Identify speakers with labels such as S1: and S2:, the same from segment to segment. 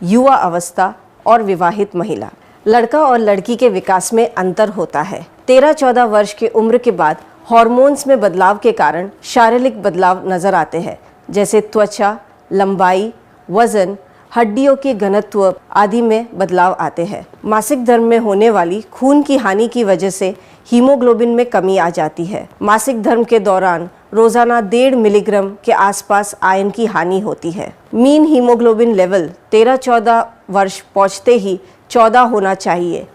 S1: युवा अवस्था और विवाहित महिला। लड़का और लड़की के विकास में अंतर होता है। 13-14 वर्ष की उम्र के बाद हार्मोन्स में बदलाव के कारण शारीरिक बदलाव नजर आते हैं, जैसे त्वचा, लंबाई, वजन, हड्डियों के घनत्व आदि में बदलाव आते हैं। मासिक धर्म में होने वाली खून की हानि की वजह से हीमोग्लोबिन में कमी आ जाती है। मासिक धर्म के दौरान रोजाना 1.5 मिलीग्राम के आसपास आयरन की हानि होती है। मीन हीमोग्लोबिन लेवल 13-14 वर्ष पहुंचते ही 14 होना चाहिए,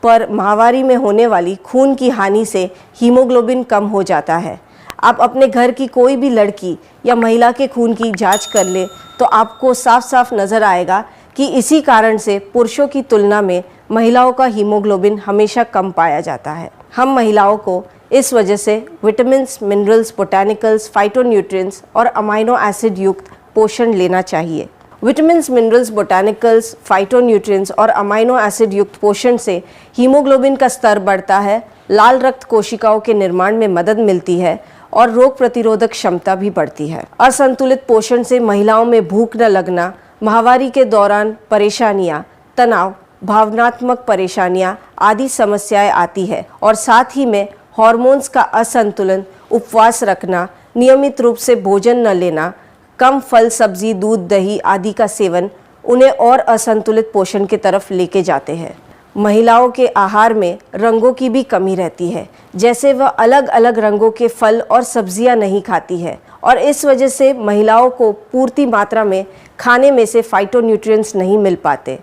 S1: पर माहवारी में होने वाली खून की हानि से हीमोग्लोबिन कम हो जाता है। आप अपने घर की कोई भी लड़की या महिला के खून की जांच कर ले तो आपको साफ साफ नज़र आएगा कि इसी कारण से पुरुषों की तुलना में महिलाओं का हीमोग्लोबिन हमेशा कम पाया जाता है। हम महिलाओं को इस वजह से विटामिन्स, मिनरल्स, बोटैनिकल्स, फाइटोन्यूट्रिएंट्स और अमाइनो एसिड युक्त पोषण लेना चाहिए। विटामिन्स, मिनरल्स, बोटैनिकल्स, फाइटोन्यूट्रिएंट्स और अमाइनो एसिड युक्त पोषण से हीमोग्लोबिन का स्तर बढ़ता है, लाल रक्त कोशिकाओं के निर्माण में मदद मिलती है और रोग प्रतिरोधक क्षमता भी बढ़ती है। असंतुलित पोषण से महिलाओं में भूख न लगना, माहवारी के दौरान परेशानियां, तनाव, भावनात्मक परेशानियां आदि समस्याएं आती है और साथ ही में हार्मोन्स का असंतुलन, उपवास रखना, नियमित रूप से भोजन न लेना, कम फल, सब्जी, दूध, दही आदि का सेवन उन्हें और असंतुलित पोषण की तरफ लेके जाते हैं। महिलाओं के आहार में रंगों की भी कमी रहती है, जैसे वह अलग अलग रंगों के फल और सब्जियां नहीं खाती है और इस वजह से महिलाओं को पूर्ति मात्रा में खाने में से फाइटोन्यूट्रिएंट्स नहीं मिल पाते।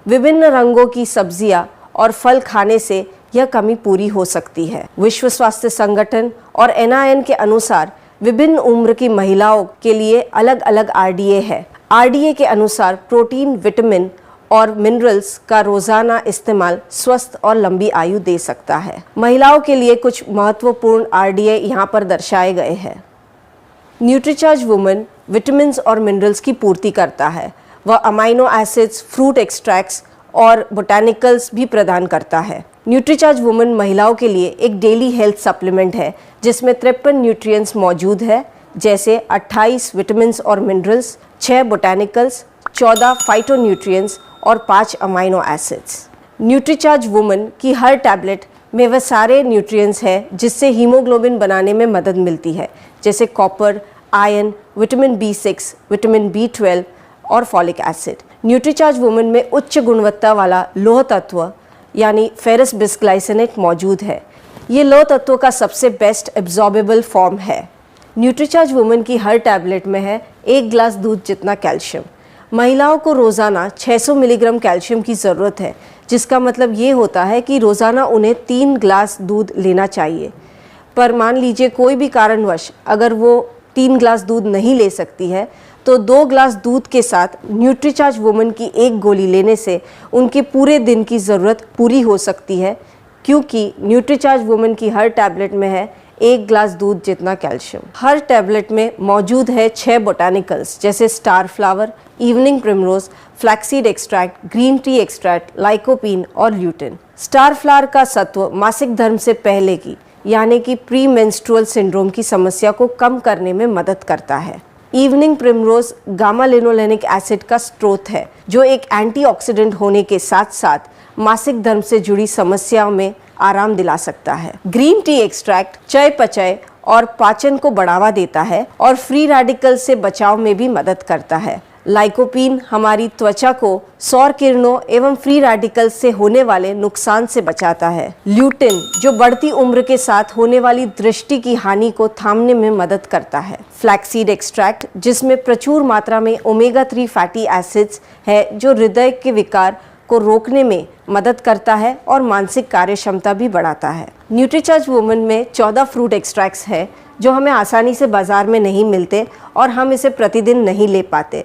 S1: विभिन्न रंगों की सब्जियां और फल खाने से यह कमी पूरी हो सकती है। विश्व स्वास्थ्य संगठन और NIN के अनुसार विभिन्न उम्र की महिलाओं के लिए अलग अलग RDA है। RDA के अनुसार प्रोटीन, विटामिन और मिनरल्स का रोजाना इस्तेमाल स्वस्थ और लंबी आयु दे सकता है। महिलाओं के लिए कुछ महत्वपूर्ण RDA यहाँ पर दर्शाए गए हैं। न्यूट्रीचार्ज वुमन विटामिन्स और मिनरल्स की पूर्ति करता है। वह अमाइनो एसिड्स, फ्रूट एक्सट्रैक्ट्स और बोटैनिकल्स भी प्रदान करता है। न्यूट्रीचार्ज वुमन महिलाओं के लिए एक डेली हेल्थ सप्लीमेंट है जिसमें 53 न्यूट्रिएंट्स मौजूद है, जैसे 28 विटामिन्स और मिनरल्स, 6 बोटैनिकल्स, 14 फाइटोन्यूट्रिएंट्स और 5 अमाइनो एसिड्स। न्यूट्रीचार्ज वुमन की हर टैबलेट में वह सारे न्यूट्रिएंट्स हैं जिससे हीमोग्लोबिन बनाने में मदद मिलती है, जैसे copper, iron, vitamin B6, vitamin B12 और फॉलिक एसिड। न्यूट्रीचार्ज वुमन में उच्च गुणवत्ता वाला लौह तत्व यानी फेरस बिस्ग्लाइसिनेट मौजूद है। ये लौह तत्व का सबसे बेस्ट एब्जॉर्बेबल फॉर्म है। न्यूट्रीचार्ज वुमन की हर टैबलेट में है 1 गिलास दूध जितना कैल्शियम। महिलाओं को रोज़ाना 600 मिलीग्राम कैल्शियम की ज़रूरत है, जिसका मतलब ये होता है कि रोज़ाना उन्हें 3 गिलास दूध लेना चाहिए। पर मान लीजिए कोई भी कारणवश अगर वो 3 गिलास दूध नहीं ले सकती है तो 2 गिलास दूध के साथ न्यूट्रीचार्ज वुमन की 1 गोली लेने से उनके पूरे दिन की ज़रूरत पूरी हो सकती है, क्योंकि न्यूट्रीचार्ज वुमन की हर टैबलेट में है 1 गिलास दूध जितना कैल्शियम। हर टैबलेट में मौजूद है 6 बोटैनिकल्स, जैसे star flower, evening primrose, flaxseed extract, green tea extract, lycopene और ल्यूटिन। स्टार फ्लावर का सत्व मासिक धर्म से पहले की यानी कि प्री मेंस्ट्रुअल सिंड्रोम की समस्या को कम करने में मदद करता है। Evening primrose gamma linolenic acid का स्रोत है, जो एक एंटीऑक्सीडेंट होने के साथ साथ मासिक धर्म से जुड़ी समस्याओं में आराम दिला सकता है। ग्रीन टी एक्सट्रैक्ट चयापचय और पाचन को बढ़ावा देता है और फ्री रेडिकल से बचाव में भी मदद करता है। लाइकोपीन हमारी त्वचा को सौर किरणों एवं फ्री रेडिकल से होने वाले नुकसान से बचाता है। ल्यूटिन जो बढ़ती उम्र के साथ होने वाली दृष्टि की हानि को थामने में मदद करता है। फ्लैक्सीड एक्सट्रैक्ट जिसमें प्रचुर मात्रा में ओमेगा 3 फैटी एसिड्स है, जो हृदय के विकार को रोकने में मदद करता है और मानसिक कार्य क्षमता भी बढ़ाता है। न्यूट्रीचार्ज वुमन में 14 फ्रूट एक्सट्रैक्ट्स है जो हमें आसानी से बाजार में नहीं मिलते और हम इसे प्रतिदिन नहीं ले पाते।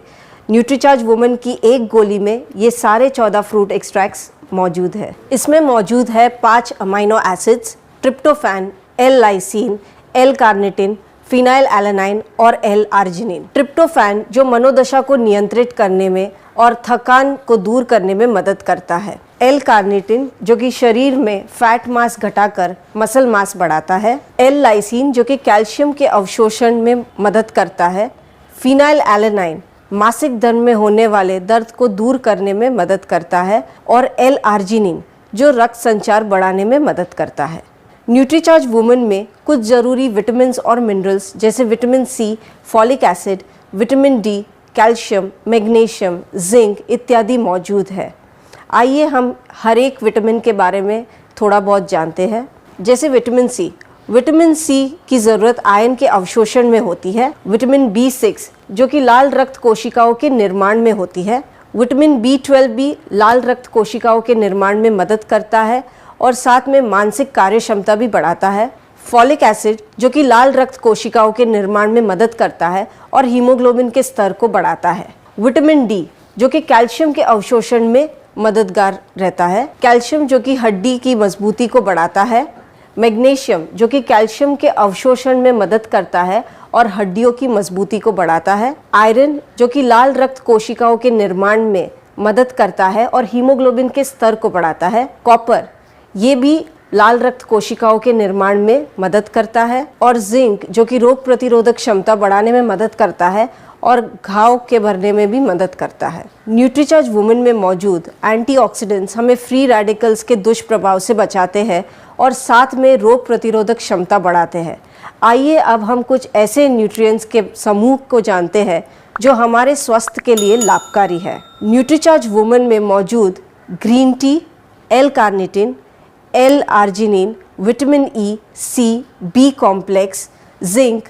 S1: न्यूट्रीचार्ज वुमन की 1 गोली में ये सारे 14 फ्रूट एक्सट्रैक्ट्स मौजूद है। इसमें मौजूद है 5 amino acids, tryptophan, L lysine, L carnitine, phenyl alanine और L-आर्जिनिन। ट्रिप्टोफैन जो मनोदशा को नियंत्रित करने में और थकान को दूर करने में मदद करता है। L-कार्निटिन जो कि शरीर में फैट मास घटाकर मसल मास बढ़ाता है। L-लाइसिन जो कि कैल्शियम के अवशोषण में मदद करता है। फिनाइल एलानाइन मासिक धर्म में होने वाले दर्द को दूर करने में मदद करता है और L-आर्जिनिन जो रक्त संचार बढ़ाने में मदद करता है। न्यूट्रीचार्ज वुमेन में कुछ ज़रूरी विटामिन्स और मिनरल्स जैसे vitamin C, folic acid, vitamin D, calcium, magnesium, zinc इत्यादि मौजूद है। आइए हम हर एक विटामिन के बारे में थोड़ा बहुत जानते हैं। जैसे विटामिन सी की ज़रूरत आयरन के अवशोषण में होती है। विटामिन B6 जो कि लाल रक्त कोशिकाओं के निर्माण में होती है। विटामिन B12 भी लाल रक्त कोशिकाओं के निर्माण में मदद करता है और साथ में मानसिक कार्य क्षमता भी बढ़ाता है। फॉलिक एसिड जो कि लाल रक्त कोशिकाओं के निर्माण में मदद करता है और हीमोग्लोबिन के स्तर को बढ़ाता है। विटामिन डी जो कि कैल्शियम के अवशोषण में मददगार रहता है। कैल्शियम जो कि हड्डी की मजबूती को बढ़ाता है। मैग्नीशियम जो कि कैल्शियम के अवशोषण में मदद करता है और हड्डियों की मजबूती को बढ़ाता है। आयरन जो कि लाल रक्त कोशिकाओं के निर्माण में मदद करता है और हीमोग्लोबिन के स्तर को बढ़ाता है। कॉपर ये भी लाल रक्त कोशिकाओं के निर्माण में मदद करता है। और जिंक जो कि रोग प्रतिरोधक क्षमता बढ़ाने में मदद करता है और घाव के भरने में भी मदद करता है। न्यूट्रीचार्ज वुमेन में मौजूद एंटीऑक्सीडेंट्स हमें फ्री रेडिकल्स के दुष्प्रभाव से बचाते हैं और साथ में रोग प्रतिरोधक क्षमता बढ़ाते हैं। आइए अब हम कुछ ऐसे न्यूट्रिएंट्स के समूह को जानते हैं जो हमारे स्वास्थ्य के लिए लाभकारी है। न्यूट्रीचार्ज वुमेन में मौजूद green tea, L carnitine, L arginine, vitamin E, C, B complex, zinc,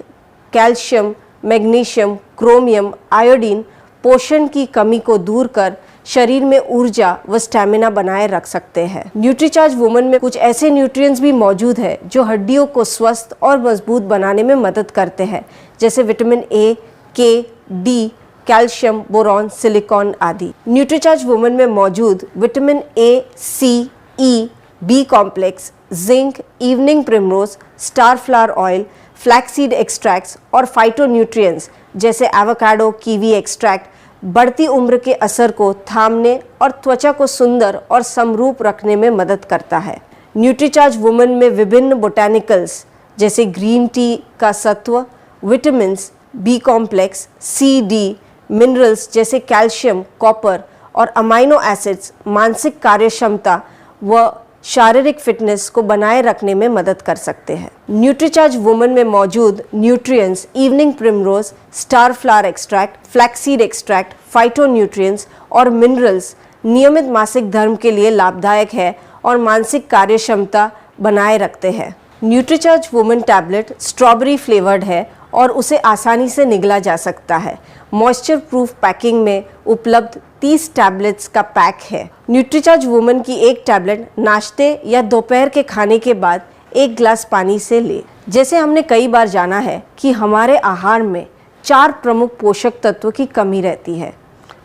S1: calcium, magnesium, chromium, iodine पोषण की कमी को दूर कर शरीर में ऊर्जा व स्टैमिना बनाए रख सकते हैं। न्यूट्रीचार्ज वुमेन में कुछ ऐसे न्यूट्रिएंट्स भी मौजूद है जो हड्डियों को स्वस्थ और मजबूत बनाने में मदद करते हैं, जैसे vitamin A, K, D, calcium, boron, silicon आदि। न्यूट्रीचार्ज वुमेन में मौजूद vitamin A, C, E, B complex, zinc, evening primrose, star flower oil, flaxseed extracts और फाइटोन्यूट्रिएंट्स जैसे एवोकाडो, कीवी एक्सट्रैक्ट बढ़ती उम्र के असर को थामने और त्वचा को सुंदर और समरूप रखने में मदद करता है। न्यूट्रीचार्ज वुमेन में विभिन्न बोटैनिकल्स जैसे ग्रीन टी का सत्व, विटामिन्स, बी कॉम्प्लेक्स, सी, डी, मिनरल्स जैसे कैल्शियम, कॉपर और अमाइनो एसिड्स मानसिक कार्यक्षमता व शारीरिक फिटनेस को बनाए रखने में मदद कर सकते हैं। न्यूट्रीचार्ज वुमेन में मौजूद nutrients evening primrose, star flower extract, flaxseed extract, phytonutrients और मिनरल्स नियमित मासिक धर्म के लिए लाभदायक है और मानसिक कार्य क्षमता बनाए रखते हैं। Nutricharge women tablet strawberry flavoured है और उसे आसानी से निगला जा सकता है। मॉइस्चर प्रूफ पैकिंग में उपलब्ध 30 टैबलेट्स का पैक है। न्यूट्रीचार्ज वुमेन की एक टैबलेट नाश्ते या दोपहर के खाने के बाद 1 गिलास पानी से ले। जैसे हमने कई बार जाना है कि हमारे आहार में 4 प्रमुख पोषक तत्व की कमी रहती है: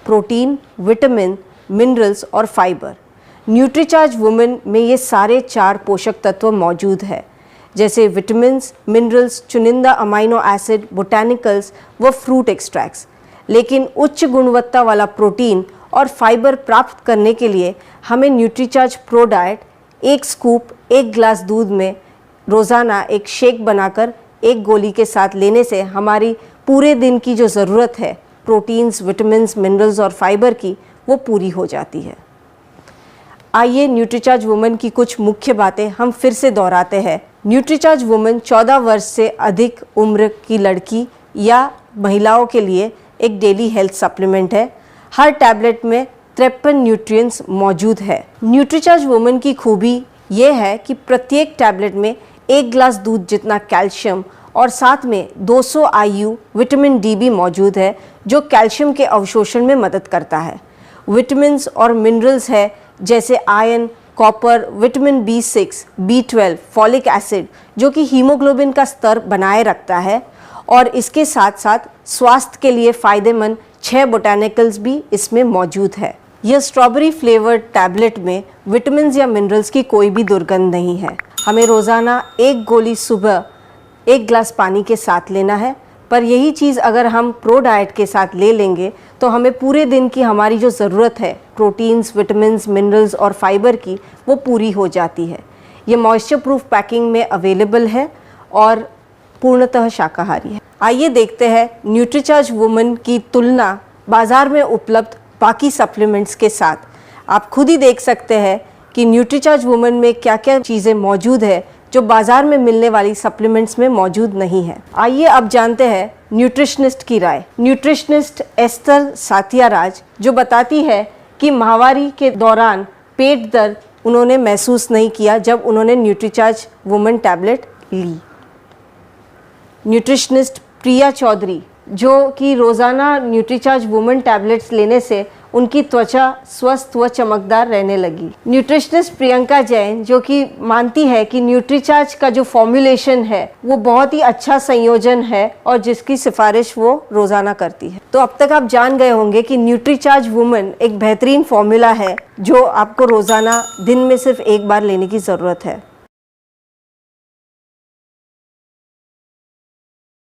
S1: प्रोटीन, विटामिन, मिनरल्स और फाइबर। न्यूट्रीचार्ज वुमेन में ये सारे 4 पोषक तत्व मौजूद है, जैसे विटामिन्स, मिनरल्स, चुनिंदा अमाइनो एसिड, बोटैनिकल्स व फ्रूट एक्सट्रैक्ट्स। लेकिन उच्च गुणवत्ता वाला प्रोटीन और फाइबर प्राप्त करने के लिए हमें न्यूट्रीचार्ज प्रो डाइट 1 स्कूप 1 गिलास दूध में रोज़ाना एक शेक बनाकर 1 गोली के साथ लेने से हमारी पूरे दिन की जो ज़रूरत है प्रोटीन्स, विटामिन्स, मिनरल्स और फाइबर की, वो पूरी हो जाती है। आइए न्यूट्रीचार्ज वुमेन की कुछ मुख्य बातें हम फिर से दोहराते हैं। न्यूट्रीचार्ज वुमेन 14 वर्ष से अधिक उम्र की लड़की या महिलाओं के लिए एक डेली हेल्थ सप्लीमेंट है। हर टैबलेट में 53 न्यूट्रिएंट्स मौजूद है। न्यूट्रीचार्ज वुमेन की खूबी ये है कि प्रत्येक टैबलेट में 1 गिलास दूध जितना कैल्शियम और साथ में 200 IU विटामिन डी भी मौजूद है, जो कैल्शियम के अवशोषण में मदद करता है। विटामिन्स और मिनरल्स है जैसे iron, copper, vitamin B6, B12, folic acid जो कि हीमोग्लोबिन का स्तर बनाए रखता है, और इसके साथ साथ स्वास्थ्य के लिए फ़ायदेमंद 6 बोटैनिकल्स भी इसमें मौजूद है। यह स्ट्रॉबेरी फ्लेवर्ड टैबलेट में विटामिन्स या मिनरल्स की कोई भी दुर्गंध नहीं है। हमें रोज़ाना 1 गोली सुबह 1 गिलास पानी के साथ लेना है, पर यही चीज़ अगर हम प्रो डाइट के साथ ले लेंगे तो हमें पूरे दिन की हमारी जो ज़रूरत है प्रोटीन्स, विटामिन्स, मिनरल्स और फाइबर की, वो पूरी हो जाती है। ये मॉइस्चर प्रूफ पैकिंग में अवेलेबल है और पूर्णतः शाकाहारी है। आइए देखते हैं न्यूट्रीचार्ज वुमेन की तुलना बाज़ार में उपलब्ध बाकी सप्लीमेंट्स के साथ। आप खुद ही देख सकते हैं कि न्यूट्रीचार्ज वुमन में क्या क्या चीज़ें मौजूद है जो बाज़ार में मिलने वाली सप्लीमेंट्स में मौजूद नहीं है। आइए अब जानते हैं न्यूट्रिशनिस्ट की राय। न्यूट्रिशनिस्ट एस्तर साथियाराज जो बताती है कि माहवारी के दौरान पेट दर्द उन्होंने महसूस नहीं किया जब उन्होंने न्यूट्रीचार्ज वुमन टैबलेट ली। न्यूट्रिशनिस्ट प्रिया चौधरी जो कि रोज़ाना न्यूट्रीचार्ज वुमन टैबलेट्स लेने से उनकी त्वचा स्वस्थ व चमकदार रहने लगी। न्यूट्रिशनिस्ट प्रियंका जैन जो कि मानती है कि न्यूट्रीचार्ज का जो फॉर्मुलेशन है वो बहुत ही अच्छा संयोजन है और जिसकी सिफारिश वो रोज़ाना करती है। तो अब तक आप जान गए होंगे कि न्यूट्रीचार्ज वुमन एक बेहतरीन फॉर्मूला है जो आपको रोज़ाना दिन में सिर्फ एक बार लेने की ज़रूरत है।